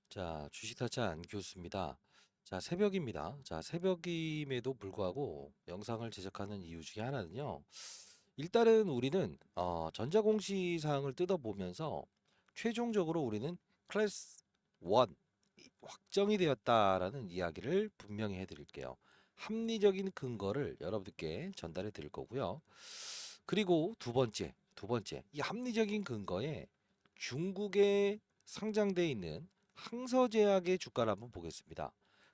자, 주식타짜 안교수입니다. 자, 새벽입니다. 자, 새벽임에도 불구하고 영상을 제작하는 이유 중에 하나는요. 일단은 우리는 전자공시 사항을 뜯어보면서 최종적으로 우리는 클래스 1 확정이 되었다라는 이야기를 분명히 해드릴게요. 합리적인 근거를 여러분들께 전달해 드릴 거고요. 그리고 두 번째, 이 합리적인 근거에 중국에 상장돼 있는 항서제약의 주가를 한번 보겠습니다.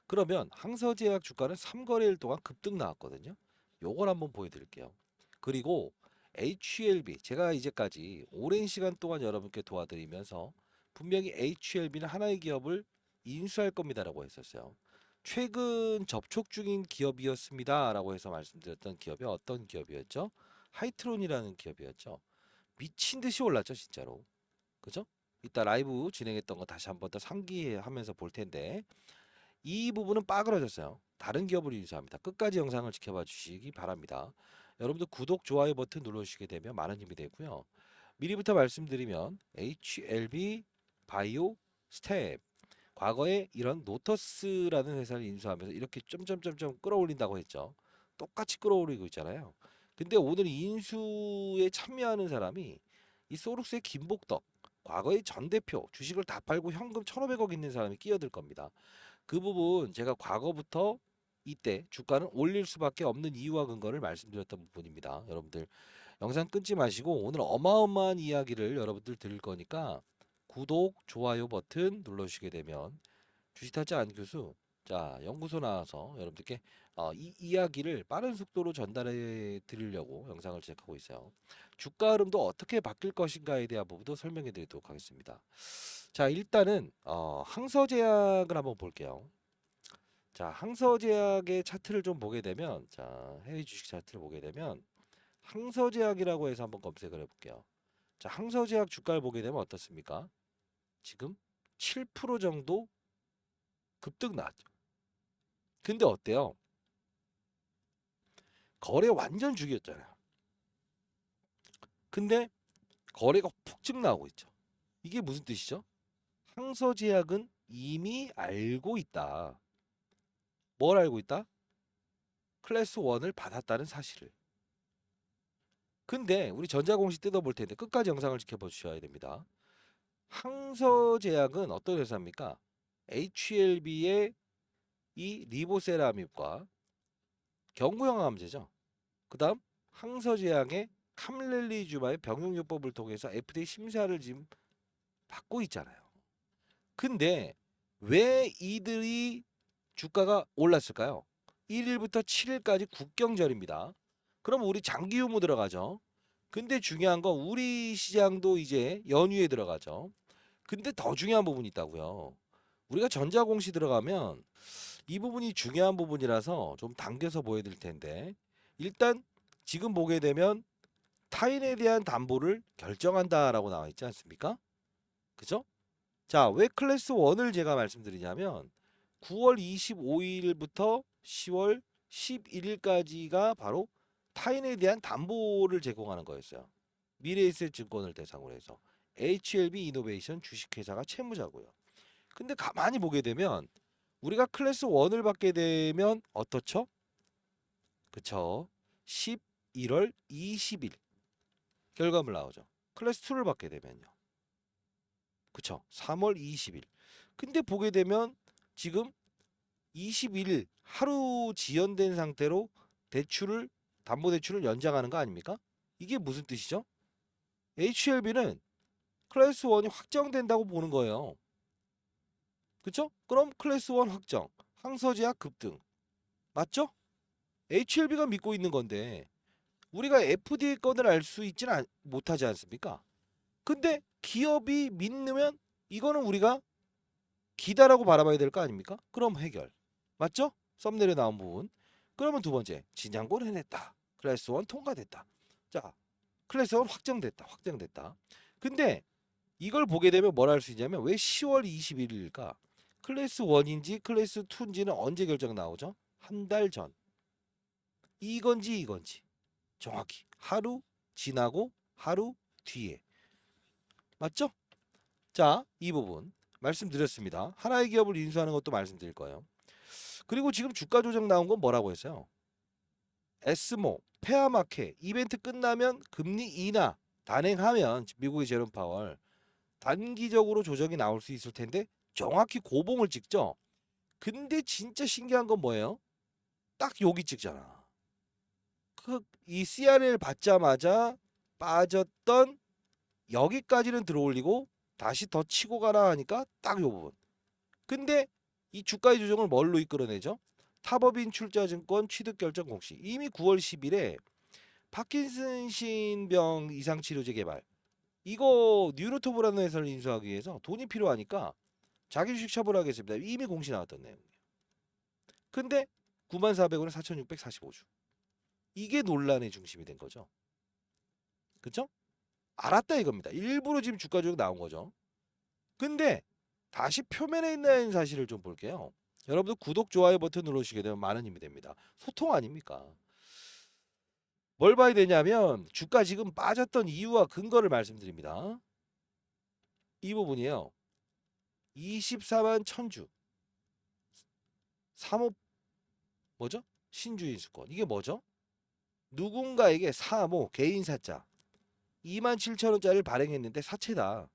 그러면 항서제약 주가는 3거래일 동안 급등 나왔거든요. 요걸 한번 보여드릴게요. 그리고 HLB, 제가 이제까지 오랜 시간 동안 여러분께 도와드리면서 분명히 HLB는 하나의 기업을 인수할 겁니다라고 했었어요. 최근 접촉 중인 기업이었습니다라고 해서 말씀드렸던 기업이 어떤 기업이었죠? 하이트론이라는 기업이었죠. 미친 듯이 올랐죠, 진짜로. 그죠? 이따 라이브 진행했던 거 다시 한번 더 상기하면서 볼 텐데 이 부분은 빠그러졌어요. 다른 기업을 인수합니다. 끝까지 영상을 지켜봐 주시기 바랍니다. 여러분들 구독, 좋아요 버튼 눌러주시게 되면 많은 힘이 되고요. 미리부터 말씀드리면 HLB 바이오 스텝 과거에 이런 노터스라는 회사를 인수하면서 이렇게 점점점점 끌어올린다고 했죠. 똑같이 끌어올리고 있잖아요. 근데 오늘 인수에 참여하는 사람이 이 소룩스의 김복덕, 과거의 전 대표, 주식을 다 팔고 현금 1,500억 있는 사람이 끼어들 겁니다. 그 부분 제가 과거부터 이때 주가는 올릴 수밖에 없는 이유와 근거를 말씀드렸던 부분입니다. 여러분들 영상 끊지 마시고 오늘 어마어마한 이야기를 여러분들 들을 거니까 구독, 좋아요 버튼 눌러주시게 되면 주식타짜 안교수 자 연구소 나와서 여러분들께 이 이야기를 빠른 속도로 전달해 드리려고 영상을 제작하고 있어요. 주가 흐름도 어떻게 바뀔 것인가에 대한 부분도 설명해 드리도록 하겠습니다. 자 일단은 항서제약을 한번 볼게요. 자 항서제약의 차트를 좀 보게 되면 자 해외 주식 차트를 보게 되면 항서제약이라고 해서 한번 검색을 해볼게요. 자 항서제약 주가를 보게 되면 어떻습니까? 지금 7% 정도 급등 나왔죠. 근데 어때요? 거래 완전 죽였잖아요. 근데 거래가 폭증 나오고 있죠. 이게 무슨 뜻이죠? 항서제약은 이미 알고 있다. 뭘 알고 있다? 클래스 1을 받았다는 사실을. 근데 우리 전자공시 뜯어볼 텐데 끝까지 영상을 지켜봐 주셔야 됩니다. 항서제약은 어떤 회사입니까? HLB의 이 리보세라믹과 경구영암제죠. 그 다음 항서제약의 캄렐리주마의 병용요법을 통해서 FDA 심사를 지금 받고 있잖아요. 근데 왜 이들이 주가가 올랐을까요? 1일부터 7일까지 국경절입니다. 그럼 우리 장기 유무 들어가죠. 근데 중요한 건 우리 시장도 이제 연휴에 들어가죠. 근데 더 중요한 부분이 있다고요. 우리가 전자공시 들어가면 이 부분이 중요한 부분이라서 좀 당겨서 보여드릴 텐데 일단 지금 보게 되면 타인에 대한 담보를 결정한다라고 나와 있지 않습니까? 그죠? 자, 왜 클래스 1을 제가 말씀드리냐면 9월 25일부터 10월 11일까지가 바로 타인에 대한 담보를 제공하는 거였어요. 미래에셋증권을 대상으로 해서 HLB 이노베이션 주식회사가 채무자고요. 근데 가만히 보게 되면 우리가 클래스 1을 받게 되면 어떻죠? 그쵸? 11월 20일 결과물 나오죠. 클래스 2를 받게 되면요. 그쵸? 3월 20일. 근데 보게 되면 지금 21일 하루 지연된 상태로 대출을 담보대출을 연장하는 거 아닙니까? 이게 무슨 뜻이죠? HLB는 클래스 1이 확정된다고 보는 거예요. 그쵸? 그럼 클래스 1 확정, 항서제약 급등. 맞죠? HLB가 믿고 있는 건데 우리가 FDA 건을 알 수 있지는 못하지 않습니까? 근데 기업이 믿으면 이거는 우리가 기다라고 바라봐야 될 거 아닙니까? 그럼 해결. 맞죠? 썸네일에 나온 부분. 그러면 두 번째, 진양고를 해냈다. 클래스 1 통과됐다. 자, 클래스 1 확정됐다. 확정됐다. 근데 이걸 보게 되면 뭘 할 수 있냐면 왜 10월 21일일까? 클래스 1인지 클래스 2인지는 언제 결정 나오죠? 한 달 전. 이건지 이건지. 정확히 하루 지나고 하루 뒤에. 맞죠? 자, 이 부분. 말씀드렸습니다. 하나의 기업을 인수하는 것도 말씀드릴 거예요. 그리고 지금 주가 조정 나온 건 뭐라고 했어요? 에스모, 페어마켓 이벤트 끝나면 금리 인하 단행하면 미국의 제롬 파월 단기적으로 조정이 나올 수 있을 텐데 정확히 고봉을 찍죠. 근데 진짜 신기한 건 뭐예요? 딱 여기 찍잖아. 이 CRL 받자마자 빠졌던 여기까지는 들어올리고 다시 더 치고 가라 하니까 딱 요 부분. 근데 이 주가의 조정을 뭘로 이끌어내죠? 탑업인 출자증권 취득 결정 공시. 이미 9월 10일에 파킨슨신병 이상치료제 개발. 이거 뉴로토브라는 회사를 인수하기 위해서 돈이 필요하니까 자기 주식 처분하겠습니다. 이미 공시 나왔던 내용이에요. 근데 94,000원에 4,645주. 이게 논란의 중심이 된 거죠. 그쵸? 알았다 이겁니다. 일부러 지금 주가 조정 나온 거죠. 근데 다시 표면에 있는 사실을 좀 볼게요. 여러분들 구독, 좋아요 버튼 누르시게 되면 많은 힘이 됩니다. 소통 아닙니까? 뭘 봐야 되냐면 주가 지금 빠졌던 이유와 근거를 말씀드립니다. 이 부분이에요. 24만 1000주 3호 뭐죠? 신주인 수권. 이게 뭐죠? 누군가에게 사모 개인 사자 27,000원짜리를 발행했는데 사채다.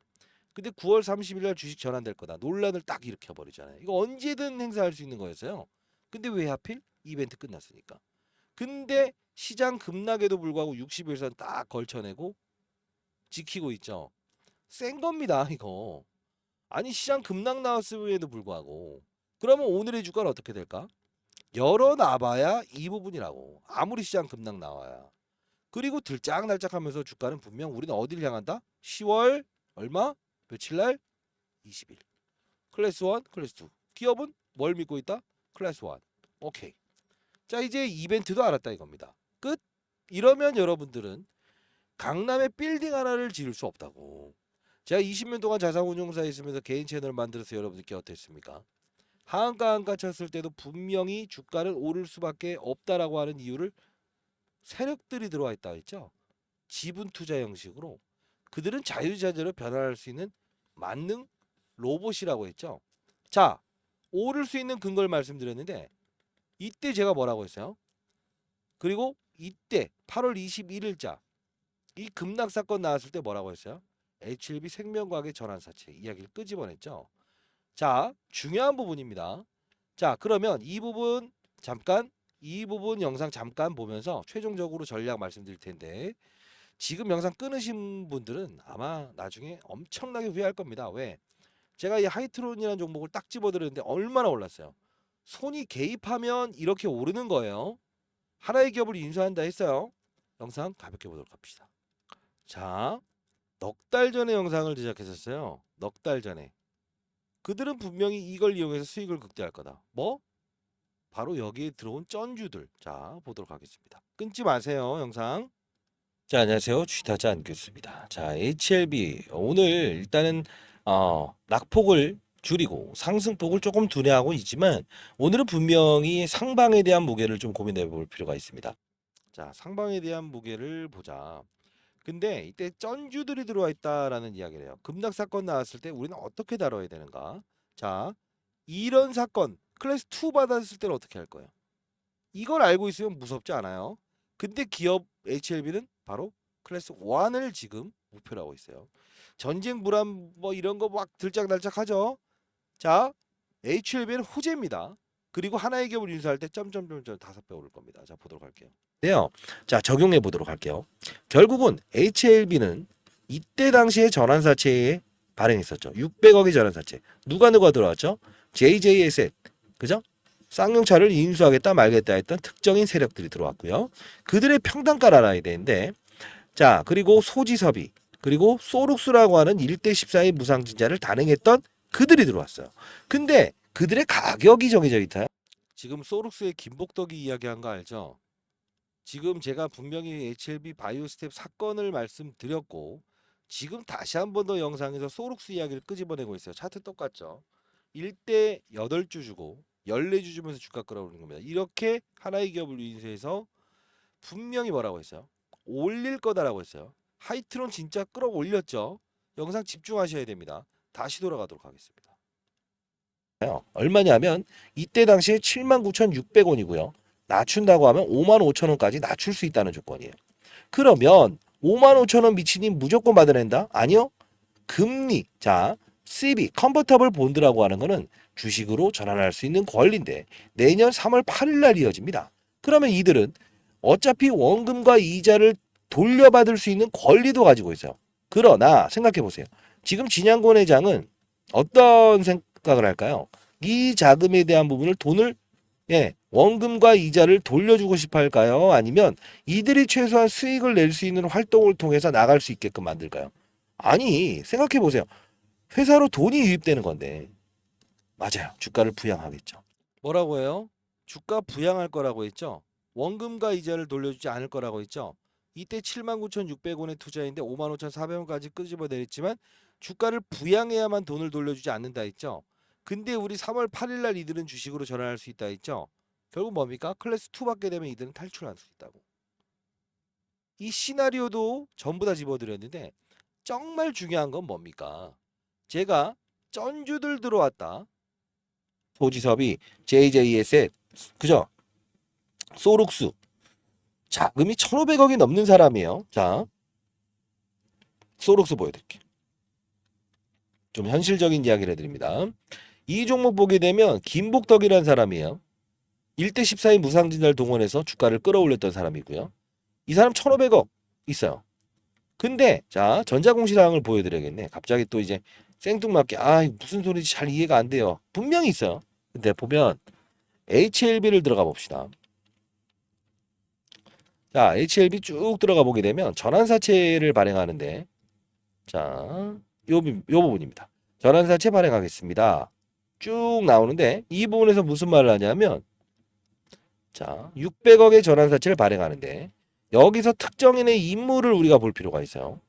근데 9월 30일 날 주식 전환될 거다. 논란을 딱 일으켜 버리잖아요. 이거 언제든 행사할 수 있는 거였어요. 근데 왜 하필? 이벤트 끝났으니까. 근데 시장 급락에도 불구하고 60일선 딱 걸쳐내고 지키고 있죠. 센 겁니다, 이거. 아니 시장 급락 나왔음에도 불구하고. 그러면 오늘의 주가는 어떻게 될까? 열어놔봐야 이 부분이라고. 아무리 시장 급락 나와야. 그리고 들짝날짝하면서 주가는 분명 우리는 어디를 향한다? 10월 얼마? 며칠날? 20일. 클래스 1, 클래스 2. 기업은 뭘 믿고 있다? 클래스 1. 오케이. 자 이제 이벤트도 알았다 이겁니다. 끝. 이러면 여러분들은 강남에 빌딩 하나를 지을 수 없다고. 제가 20년 동안 자산운용사에 있으면서 개인 채널을 만들어서 여러분들께 어땠습니까? 하한가 한가 쳤을 때도 분명히 주가는 오를 수밖에 없다라고 하는 이유를 세력들이 들어와 있다 했죠. 지분 투자 형식으로 그들은 자유자재로 변화할 수 있는 만능 로봇이라고 했죠. 자, 오를 수 있는 근거를 말씀드렸는데 이때 제가 뭐라고 했어요? 그리고 이때 8월 21일자 이 급락 사건 나왔을 때 뭐라고 했어요? HLB 생명과학의 전환사채 이야기를 끄집어냈죠. 자, 중요한 부분입니다. 자, 그러면 이 부분 잠깐 이 부분 영상 잠깐 보면서 최종적으로 전략 말씀드릴 텐데 지금 영상 끊으신 분들은 아마 나중에 엄청나게 후회할 겁니다. 왜? 제가 이 하이트론이라는 종목을 딱 집어들었는데 얼마나 올랐어요. 손이 개입하면 이렇게 오르는 거예요. 하나의 기업을 인수한다 했어요. 영상 가볍게 보도록 합시다. 자, 넉 달 전에 영상을 제작했었어요. 넉 달 전에. 그들은 분명히 이걸 이용해서 수익을 극대화할 거다. 뭐? 바로 여기에 들어온 쩐주들. 자, 보도록 하겠습니다. 끊지 마세요, 영상. 자, 안녕하세요. 주식타자 안교수입니다. 자, HLB 오늘 일단은 낙폭을 줄이고 상승폭을 조금 두뇌하고 있지만 오늘은 분명히 상방에 대한 무게를 좀 고민해 볼 필요가 있습니다. 자, 상방에 대한 무게를 보자. 근데 이때 쩐주들이 들어와 있다라는 이야기를 해요. 급락 사건 나왔을 때 우리는 어떻게 다뤄야 되는가? 자, 이런 사건 클래스 2 받았을 때는 어떻게 할 거예요? 이걸 알고 있으면 무섭지 않아요. 근데 기업 HLB는 바로 클래스 1을 지금 목표로 하고 있어요. 전쟁 불안 뭐 이런 거 막 들짝날짝하죠. 자, HLB는 호재입니다. 그리고 하나의 기업을 인수할 때 점점점점 5배 오를 겁니다. 자, 보도록 할게요. 네요. 자, 적용해 보도록 할게요. 결국은 HLB는 이때 당시에 전환사채에 발행했었죠. 600억의 전환사채. 누가 들어왔죠? JJ에셋. 그죠? 쌍용차를 인수하겠다 말겠다 했던 특정인 세력들이 들어왔고요. 그들의 평단가를 알아야 되는데 자 그리고 소지섭이 그리고 소룩스라고 하는 1대 14의 무상증자를 단행했던 그들이 들어왔어요. 근데 그들의 가격이 정해져 있다요. 지금 소룩스의 김복덕이 이야기한 거 알죠? 지금 제가 분명히 HLB 바이오스텝 사건을 말씀드렸고 지금 다시 한 번 더 영상에서 소룩스 이야기를 끄집어내고 있어요. 차트 똑같죠? 1대 8주 주고 14주 주면서 주가 끌어오르는 겁니다. 이렇게 하나의 기업을 인수해서 분명히 뭐라고 했어요? 올릴 거다라고 했어요. 하이트론 진짜 끌어올렸죠. 영상 집중하셔야 됩니다. 다시 돌아가도록 하겠습니다. 얼마냐면 이때 당시에 79,600원이고요. 낮춘다고 하면 55,000원까지 낮출 수 있다는 조건이에요. 그러면 55,000원 미치니 무조건 받아낸다? 아니요. 금리, 자, CB, 컨버터블 본드라고 하는 거는 주식으로 전환할 수 있는 권리인데 내년 3월 8일 날 이어집니다. 그러면 이들은 어차피 원금과 이자를 돌려받을 수 있는 권리도 가지고 있어요. 그러나 생각해 보세요. 지금 진양권 회장은 어떤 생각을 할까요? 이 자금에 대한 부분을 돈을 원금과 이자를 돌려주고 싶어 할까요? 아니면 이들이 최소한 수익을 낼 수 있는 활동을 통해서 나갈 수 있게끔 만들까요? 아니, 생각해 보세요. 회사로 돈이 유입되는 건데. 맞아요. 주가를 부양하겠죠. 뭐라고 해요? 주가 부양할 거라고 했죠. 원금과 이자를 돌려주지 않을 거라고 했죠. 이때 79,600원에 투자했는데 55,400원까지 끄집어내렸지만 주가를 부양해야만 돈을 돌려주지 않는다 했죠. 근데 우리 3월 8일 날 이들은 주식으로 전환할 수 있다 했죠. 결국 뭡니까? 클래스 2 받게 되면 이들은 탈출할 수 있다고. 이 시나리오도 전부 다 집어드렸는데 정말 중요한 건 뭡니까? 제가 쩐주들 들어왔다. 소지섭이 JJS에 그죠? 소록수 자금이 1,500억이 넘는 사람이에요. 자, 소록수 보여드릴게요. 좀 현실적인 이야기를 해드립니다. 이 종목 보게 되면 김복덕이라는 사람이에요. 1대 14의 무상진자를 동원해서 주가를 끌어올렸던 사람이고요. 이 사람 1,500억 있어요. 근데 자, 전자공시사항을 보여드려야겠네. 갑자기 또 이제 생뚱맞게 무슨 소리인지 잘 이해가 안 돼요. 분명히 있어요. 근데 보면 HLB를 들어가 봅시다. 자, HLB 쭉 들어가 보게 되면 전환사채를 발행하는데 자, 요 부분입니다. 전환사채 발행하겠습니다. 쭉 나오는데 이 부분에서 무슨 말을 하냐면 자, 600억의 전환사채를 발행하는데 여기서 특정인의 임무를 우리가 볼 필요가 있어요.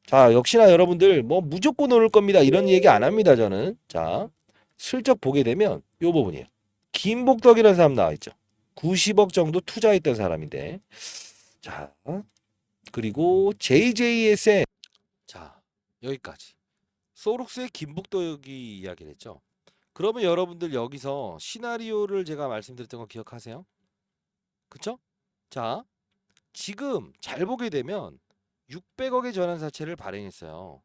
자, 역시나 여러분들 뭐 무조건 오를 겁니다. 이런 얘기 안 합니다, 저는. 자, 슬쩍 보게 되면 요 부분이에요. 김복덕이라는 사람 나와 있죠. 90억 정도 투자했던 사람인데. 자, 그리고 JJSN. 자, 여기까지. 소록스의 김복덕이 이야기를 했죠. 그러면 여러분들 여기서 시나리오를 제가 말씀드렸던 거 기억하세요? 그쵸? 자, 지금 잘 보게 되면 600억의 전환사채를 발행했어요.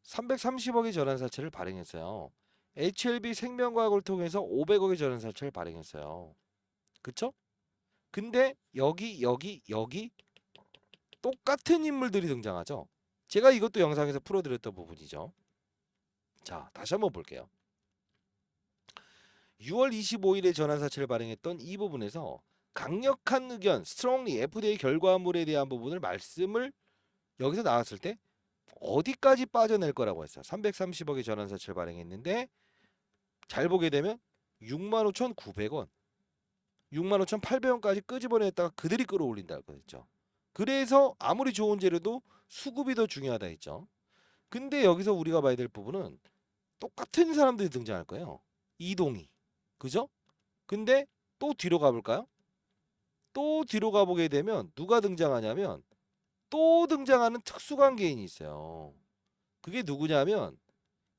330억의 전환사채를 발행했어요. HLB 생명과학을 통해서 500억의 전환사채를 발행했어요. 그쵸? 근데 여기 똑같은 인물들이 등장하죠. 제가 이것도 영상에서 풀어드렸던 부분이죠. 자, 다시 한번 볼게요. 6월 25일에 전환사채를 발행했던 이 부분에서 강력한 의견, strongly FDA 결과물에 대한 부분을 말씀을 여기서 나왔을 때 어디까지 빠져낼 거라고 했어요. 330억의 전환사채를 발행했는데 잘 보게 되면 65,900원, 65,800원까지 끄집어냈다가 그들이 끌어올린다고 했죠. 그래서 아무리 좋은 재료도 수급이 더 중요하다 했죠. 근데 여기서 우리가 봐야 될 부분은 똑같은 사람들이 등장할 거예요. 이동희. 그죠? 근데 또 뒤로 가볼까요? 또 뒤로 가보게 되면 누가 등장하냐면 또 등장하는 특수관계인이 있어요. 그게 누구냐면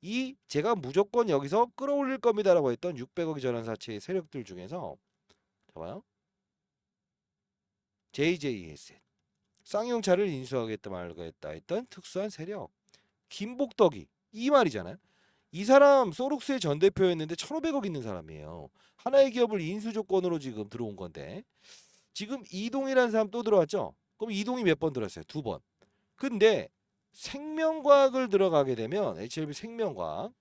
이 제가 무조건 여기서 끌어올릴 겁니다라고 했던 600억의 전환사채의 세력들 중에서 봐봐요. JJS 쌍용차를 인수하겠다 말겠다 했던 특수한 세력 김복덕이 이 말이잖아요. 이 사람 소록스의 전 대표였는데 1,500억 있는 사람이에요. 하나의 기업을 인수 조건으로 지금 들어온 건데 지금 이동이라는 사람 또 들어왔죠. 그럼 이동이 몇 번 들어왔어요? 2번. 근데 생명과학을 들어가게 되면 HLB 생명과학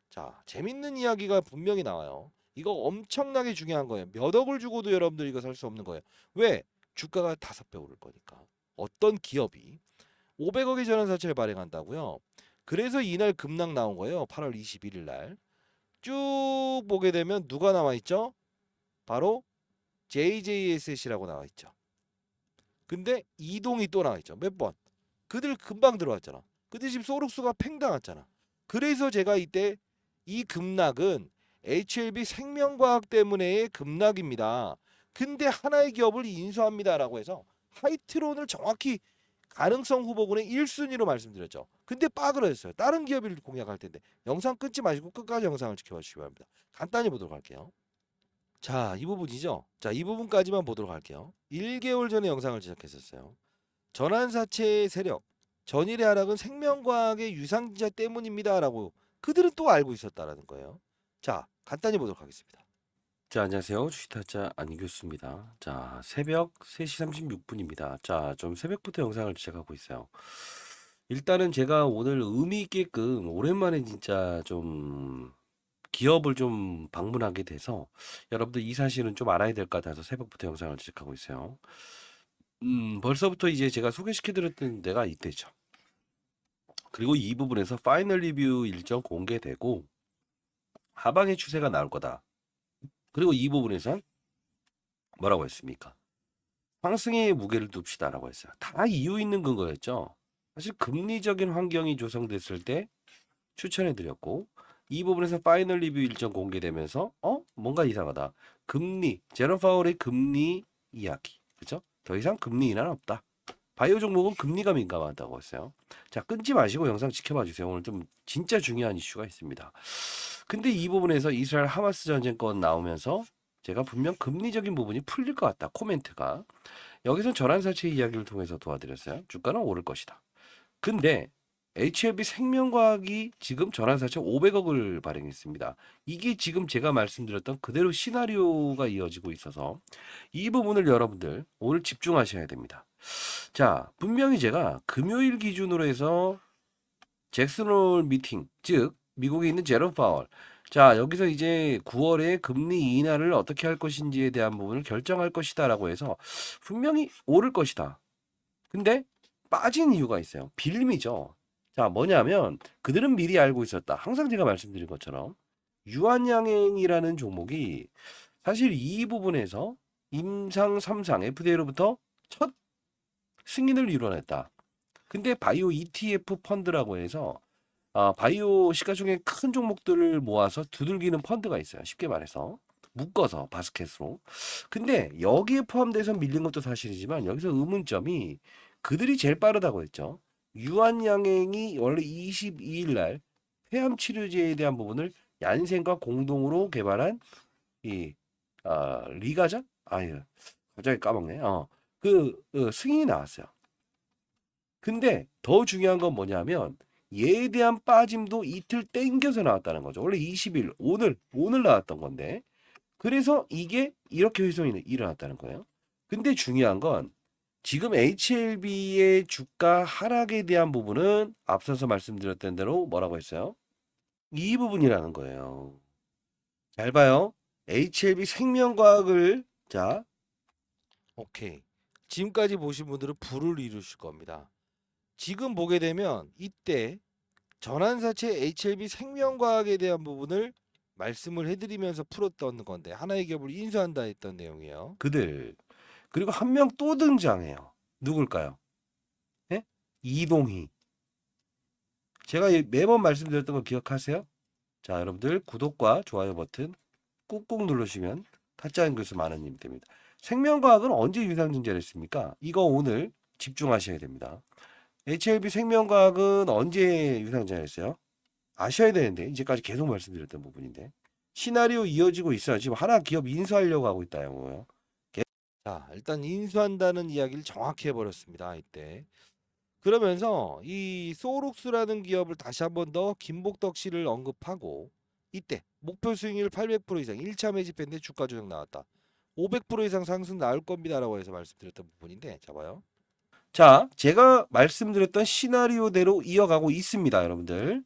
자 재밌는 이야기가 분명히 나와요. 이거 엄청나게 중요한 거예요. 몇 억을 주고도 여러분들 이거 살 수 없는 거예요. 왜? 주가가 5배 오를 거니까. 어떤 기업이 500억의 전환사채를 발행한다고요. 그래서 이날 급락 나온 거예요. 8월 21일 날. 쭉 보게 되면 누가 나와 있죠? 바로 JJSC라고 나와 있죠. 근데 이동이 또 나와 있죠. 몇 번? 그들 금방 들어왔잖아. 근데 지금 소록수가 팽당했잖아. 그래서 제가 이때 이 급락은 HLB 생명과학 때문에의 급락입니다. 근데 하나의 기업을 인수합니다라고 해서 하이트론을 정확히 가능성 후보군의 1순위로 말씀드렸죠. 근데 빠그러졌어요. 다른 기업을 공략할 텐데 영상 끊지 마시고 끝까지 영상을 지켜봐 주시기 바랍니다. 간단히 보도록 할게요. 자, 이 부분이죠. 자, 이 부분까지만 보도록 할게요. 1개월 전에 영상을 제작했었어요. 전환사채의 세력, 전일의 하락은 생명과학의 유상증자 때문입니다. 라고 그들은 또 알고 있었다라는 거예요. 자, 간단히 보도록 하겠습니다. 자, 안녕하세요. 주식타짜 안교수입니다. 자, 새벽 3시 36분입니다. 자, 좀 새벽부터 영상을 제작하고 있어요. 일단은 제가 오늘 의미 있게끔 오랜만에 진짜 좀 기업을 좀 방문하게 돼서 여러분들 이 사실은 좀 알아야 될 것 같아서 새벽부터 영상을 제작하고 있어요. 벌써부터 이제 제가 소개시켜드렸던 데가 이때죠. 그리고 이 부분에서 파이널 리뷰 일정 공개되고 하방의 추세가 나올 거다. 그리고 이 부분에서 뭐라고 했습니까? 상승의 무게를 둡시다라고 했어요. 다 이유 있는 근거였죠. 사실 금리적인 환경이 조성됐을 때 추천해드렸고 이 부분에서 파이널 리뷰 일정 공개되면서 뭔가 이상하다. 금리, 제롬 파월의 금리 이야기, 그죠? 더 이상 금리 인하는 없다. 바이오 종목은 금리가 민감하다고 했어요. 자, 끊지 마시고 영상 지켜봐 주세요. 오늘 좀 진짜 중요한 이슈가 있습니다. 근데 이 부분에서 이스라엘 하마스 전쟁권 나오면서 제가 분명 금리적인 부분이 풀릴 것 같다. 코멘트가. 여기서 전환사채 이야기를 통해서 도와드렸어요. 주가는 오를 것이다. 근데 HLB 생명과학이 지금 전환사채 500억을 발행했습니다. 이게 지금 제가 말씀드렸던 그대로 시나리오가 이어지고 있어서 이 부분을 여러분들 오늘 집중하셔야 됩니다. 자, 분명히 제가 금요일 기준으로 해서 잭슨홀 미팅, 즉 미국에 있는 제롬 파월. 자, 여기서 이제 9월에 금리 인하를 어떻게 할 것인지에 대한 부분을 결정할 것이다라고 해서 분명히 오를 것이다. 근데 빠진 이유가 있어요. 빌림이죠. 자, 뭐냐면 그들은 미리 알고 있었다. 항상 제가 말씀드린 것처럼 유한양행이라는 종목이 사실 이 부분에서 임상 3상 FDA로부터 첫 승인을 이뤄냈다. 근데 바이오 ETF 펀드라고 해서 바이오 시가총액 큰 종목들을 모아서 두들기는 펀드가 있어요. 쉽게 말해서 묶어서 바스켓으로. 근데 여기에 포함돼서 밀린 것도 사실이지만 여기서 의문점이 그들이 제일 빠르다고 했죠. 유한양행이 원래 22일 날 폐암 치료제에 대한 부분을 얀센과 공동으로 개발한 이 리가자? 아유, 갑자기 까먹네. 승인이 나왔어요. 근데 더 중요한 건 뭐냐면 얘에 대한 빠짐도 이틀 땡겨서 나왔다는 거죠. 원래 20일 오늘 나왔던 건데 그래서 이게 이렇게 훼손이 일어났다는 거예요. 근데 중요한 건 지금 HLB의 주가 하락에 대한 부분은 앞서서 말씀드렸던 대로 뭐라고 했어요? 이 부분이라는 거예요. 잘 봐요. HLB 생명과학을 자, 오케이. 지금까지 보신 분들은 불을 이루실 겁니다. 지금 보게 되면 이때 전환사채 HLB 생명과학에 대한 부분을 말씀을 해드리면서 풀었던 건데 하나의 기업을 인수한다 했던 내용이에요. 그들 그리고 한 명 또 등장해요. 누굴까요? 예? 이동희. 제가 매번 말씀드렸던 거 기억하세요? 자, 여러분들 구독과 좋아요 버튼 꾹꾹 누르시면 타짜인 교수 많은 힘이 됩니다. 생명과학은 언제 유상증자를 했습니까? 이거 오늘 집중하셔야 됩니다. HLB 생명과학은 언제 유상증자를 했어요? 아셔야 되는데 이제까지 계속 말씀드렸던 부분인데 시나리오 이어지고 있어요. 지금 하나 기업 인수하려고 하고 있다고요. 자, 일단 인수한다는 이야기를 정확히 해버렸습니다. 이때. 그러면서 이 소룩스라는 기업을 다시 한 번 더 김복덕 씨를 언급하고 이때 목표 수익률 800% 이상 1차 매집했는데 주가 조정 나왔다. 500% 이상 상승 나올 겁니다라고 해서 말씀드렸던 부분인데 잡아요. 자, 제가 말씀드렸던 시나리오대로 이어가고 있습니다, 여러분들.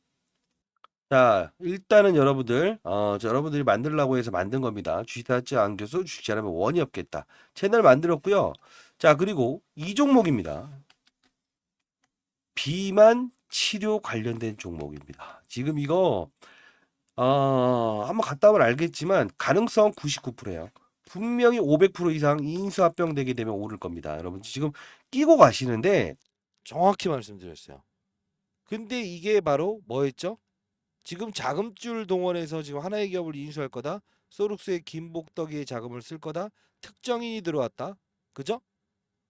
자, 일단은 여러분들, 여러분들이 만들라고 해서 만든 겁니다. 주식타짜 안교수 주식 잘하면 원이 없겠다. 채널 만들었고요. 자, 그리고 이 종목입니다. 비만 치료 관련된 종목입니다. 지금 이거, 한번 갔다 오면 알겠지만, 가능성 99%예요. 분명히 500% 이상 인수합병 되게 되면 오를 겁니다. 여러분, 지금 끼고 가시는데, 정확히 말씀드렸어요. 근데 이게 바로 뭐였죠? 지금 자금줄 동원해서 지금 하나의 기업을 인수할 거다. 소룩스의 김복덕이의 자금을 쓸 거다. 특정인이 들어왔다. 그죠?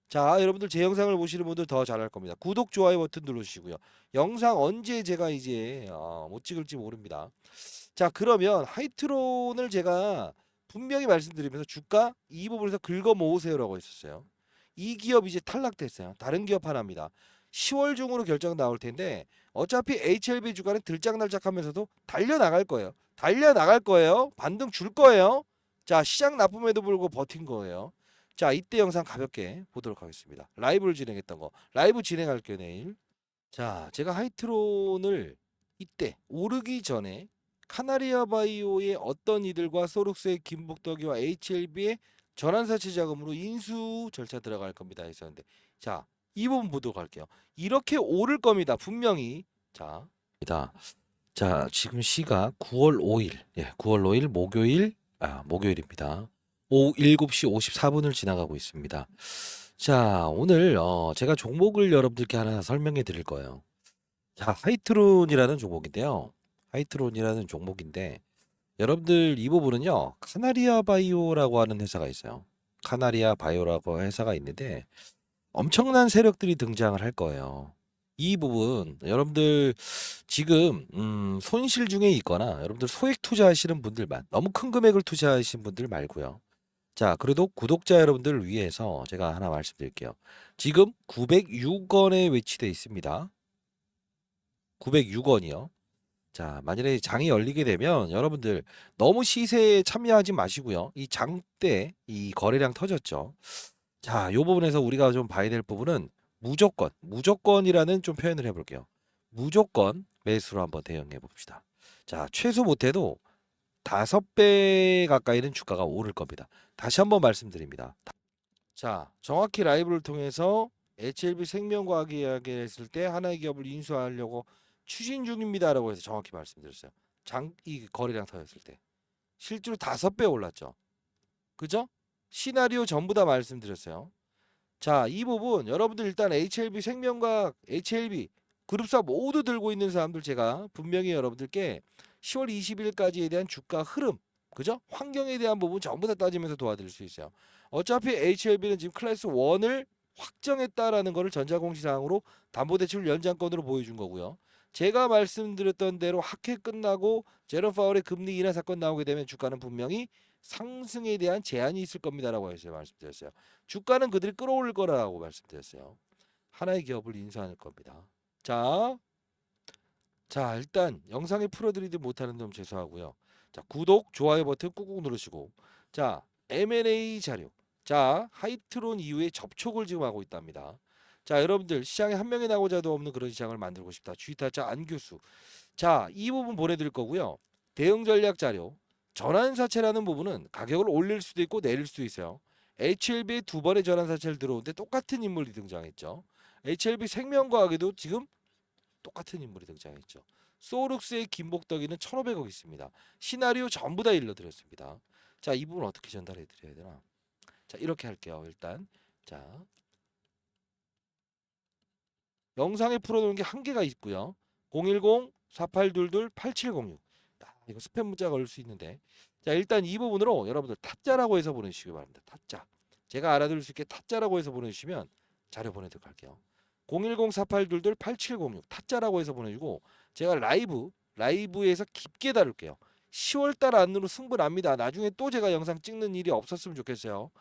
자, 여러분들 제 영상을 보시는 분들 더 잘할 겁니다. 구독, 좋아요 버튼 눌러주시고요. 영상 언제 제가 이제 못 찍을지 모릅니다. 자, 그러면 하이트론을 제가 분명히 말씀드리면서 주가 이 부분에서 긁어 모으세요라고 했었어요. 이 기업 이제 탈락됐어요. 다른 기업 하나입니다. 10월 중으로 결정 나올 텐데 어차피 HLB 주가는 들짝날짝하면서도 달려나갈 거예요. 달려나갈 거예요. 반등 줄 거예요. 자, 시장 나쁨에도 불구하고 버틴 거예요. 자, 이때 영상 가볍게 보도록 하겠습니다. 라이브를 진행했던 거. 라이브 진행할게요, 내일. 자, 제가 하이트론을 이때 오르기 전에 카나리아 바이오의 어떤 이들과 소록스의 김복덕이와 HLB의 전환사채 자금으로 인수 절차 들어갈 겁니다 했었는데, 자, 이 부분 보도록 할게요. 이렇게 오를 겁니다. 분명히. 자, 자, 지금 시가 9월 5일. 예, 9월 5일 목요일입니다. 오후 7시 54분을 지나가고 있습니다. 자, 오늘 제가 종목을 여러분들께 하나 설명해 드릴 거예요. 자, 하이트론이라는 종목인데요. 하이트론이라는 종목인데 여러분들 이 부분은요. 카나리아 바이오라고 하는 회사가 있어요. 카나리아 바이오라고 회사가 있는데 엄청난 세력들이 등장을 할 거예요. 이 부분 여러분들 지금 손실 중에 있거나 여러분들 소액 투자하시는 분들만 너무 큰 금액을 투자하시는 분들 말고요. 자, 그래도 구독자 여러분들을 위해서 제가 하나 말씀드릴게요. 지금 906원에 위치되어 있습니다. 906원이요. 자, 만약에 장이 열리게 되면 여러분들 너무 시세에 참여하지 마시고요. 이 장 때 이 거래량 터졌죠. 자, 요 부분에서 우리가 좀 봐야 될 부분은 무조건이라는 좀 표현을 해볼게요. 무조건 매수로 한번 대응해 봅시다. 자, 최소 못해도 5배 가까이는 주가가 오를 겁니다. 다시 한번 말씀드립니다. 자, 정확히 라이브를 통해서 HLB 생명과학이 이야기했을 때 하나의 기업을 인수하려고 추진 중입니다라고 해서 정확히 말씀드렸어요. 이 거래량 터졌을 때 실제로 5배 올랐죠. 그죠? 시나리오 전부 다 말씀드렸어요. 자, 이 부분 여러분들 일단 HLB 생명과학, HLB 그룹사 모두 들고 있는 사람들 제가 분명히 여러분들께 10월 20일까지에 대한 주가 흐름, 그죠? 환경에 대한 부분 전부 다 따지면서 도와드릴 수 있어요. 어차피 HLB는 지금 클래스 1을 확정했다라는 것을 전자공시사항으로 담보대출 연장권으로 보여준 거고요. 제가 말씀드렸던 대로 학회 끝나고 제롬 파월의 금리 인하 사건 나오게 되면 주가는 분명히 상승에 대한 제한이 있을 겁니다라고 해서 말씀드렸어요. 주가는 그들이 끌어올릴 거라고 말씀드렸어요. 하나의 기업을 인수할 겁니다. 자, 일단 영상에 풀어드리지 못하는 점 죄송하고요. 자, 구독, 좋아요 버튼 꾹꾹 누르시고, 자, M&A 자료. 자, 하이트론 이후에 접촉을 지금 하고 있답니다. 자, 여러분들 시장에 한 명이 나고자도 없는 그런 시장을 만들고 싶다. 주의타자 안교수. 자, 이 부분 보내드릴 거고요. 대응 전략 자료. 전환사채라는 부분은 가격을 올릴 수도 있고 내릴 수도 있어요. HLB의 2번의 전환사채를 들어오는데 똑같은 인물이 등장했죠. HLB 생명과학에도 지금 똑같은 인물이 등장했죠. 소룩스의 김복덕이는 1,500억 있습니다. 시나리오 전부 다 일러드렸습니다. 자, 이 부분 어떻게 전달해 드려야 되나? 자, 이렇게 할게요. 일단 자, 영상에 풀어놓은 게 한 개가 있고요. 010-4822-8706. 이거 스팸 문자 걸릴 수 있는데, 자, 일단 이 부분으로 여러분들 타짜라고 해서 보내주시기 바랍니다. 타짜. 제가 알아들을 수 있게 타짜라고 해서 보내주시면 자료 보내도록 할게요. 010-4822-8706 타짜라고 해서 보내주고, 제가 라이브에서 깊게 다룰게요. 10월달 안으로 승부납니다. 나중에 또 제가 영상 찍는 일이 없었으면 좋겠어요.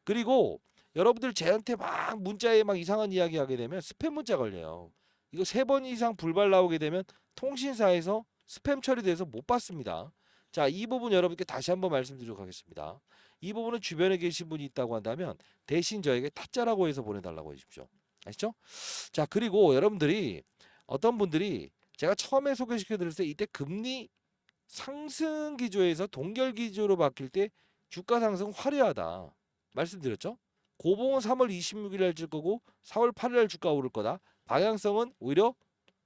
그리고 여러분들 저한테 막 문자에 막 이상한 이야기 하게 되면 스팸 문자 걸려요. 이거 3번 이상 불발 나오게 되면 통신사에서 스팸 처리돼서 못 받습니다. 자, 이 부분 여러분께 다시 한번 말씀드리도록 하겠습니다. 이 부분은 주변에 계신 분이 있다고 한다면 대신 저에게 타짜라고 해서 보내달라고 해주십시오. 아시죠? 자, 그리고 여러분들이 어떤 분들이 제가 처음에 소개시켜드렸을 때 이때 금리 상승 기조에서 동결 기조로 바뀔 때 주가 상승 화려하다 말씀드렸죠? 고봉은 3월 26일 날 줄 거고 4월 8일 날 주가 오를 거다. 방향성은 오히려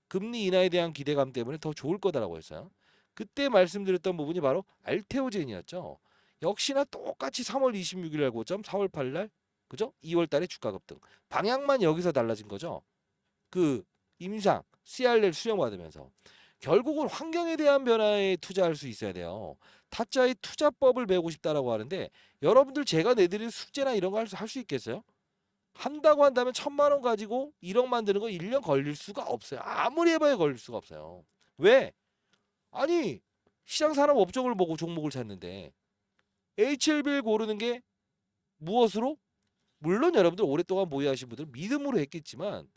금리 인하에 대한 기대감 때문에 더 좋을 거다라고 했어요. 그때 말씀드렸던 부분이 바로 알테오젠이었죠. 역시나 똑같이 3월 26일 날 고점, 4월 8일 날 그죠? 2월 달에 주가 급등. 방향만 여기서 달라진 거죠. 그 임상 CRL 수령받으면서 결국은 환경에 대한 변화에 투자할 수 있어야 돼요. 타짜의 투자법을 배우고 싶다라고 하는데 여러분들 제가 내드린 숙제나 이런 거 할 수 있겠어요? 한다고 한다면 1,000만 원 가지고 1억 만드는 거 1년 걸릴 수가 없어요. 아무리 해봐야 걸릴 수가 없어요. 왜? 아니 시장 산업 업종을 보고 종목을 찾는데 HLB를 고르는 게 무엇으로? 물론 여러분들 오랫동안 보유하신 분들은 믿음으로 했겠지만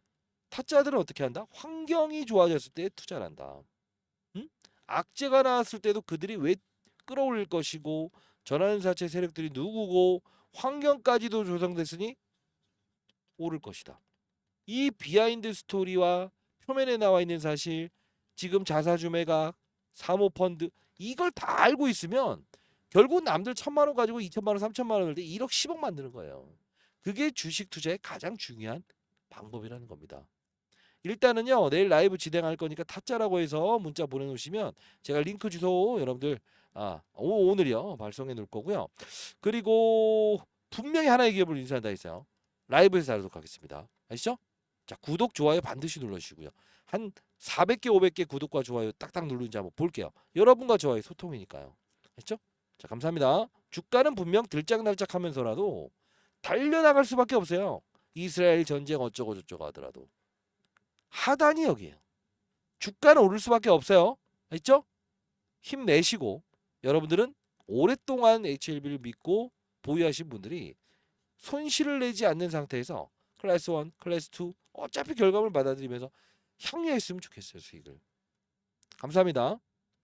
타짜들은 어떻게 한다? 환경이 좋아졌을 때 투자를 한다. 응? 악재가 나왔을 때도 그들이 왜 끌어올릴 것이고 전환사채 세력들이 누구고 환경까지도 조성됐으니 오를 것이다. 이 비하인드 스토리와 표면에 나와 있는 사실, 지금 자사주 매각, 사모펀드 이걸 다 알고 있으면 결국 남들 1,000만 원 가지고 2,000만 원, 3,000만 원을 때 1억, 10억 만드는 거예요. 그게 주식 투자의 가장 중요한 방법이라는 겁니다. 일단은요 내일 라이브 진행할 거니까 타짜라고 해서 문자 보내놓으시면 제가 링크 주소 여러분들 오늘이요 발송해 놓을 거고요. 그리고 분명히 하나의 기업을 인수한다 했어요. 라이브에서 다루도록 하겠습니다. 아시죠? 자 구독 좋아요 반드시 눌러주시고요. 한 400개 500개 구독과 좋아요 딱딱 누르는지 한번 볼게요. 여러분과 저와의 소통이니까요. 아시죠? 자 감사합니다. 주가는 분명 들짝날짝하면서라도 달려나갈 수밖에 없어요. 이스라엘 전쟁 어쩌고 저쩌고 하더라도 하단이 여기에요. 주가는 오를 수밖에 없어요. 알죠? 힘내시고 여러분들은 오랫동안 HLB를 믿고 보유하신 분들이 손실을 내지 않는 상태에서 클래스 1, 클래스 2 어차피 결과물 받아들이면서 향유했으면 좋겠어요. 수익을. 감사합니다.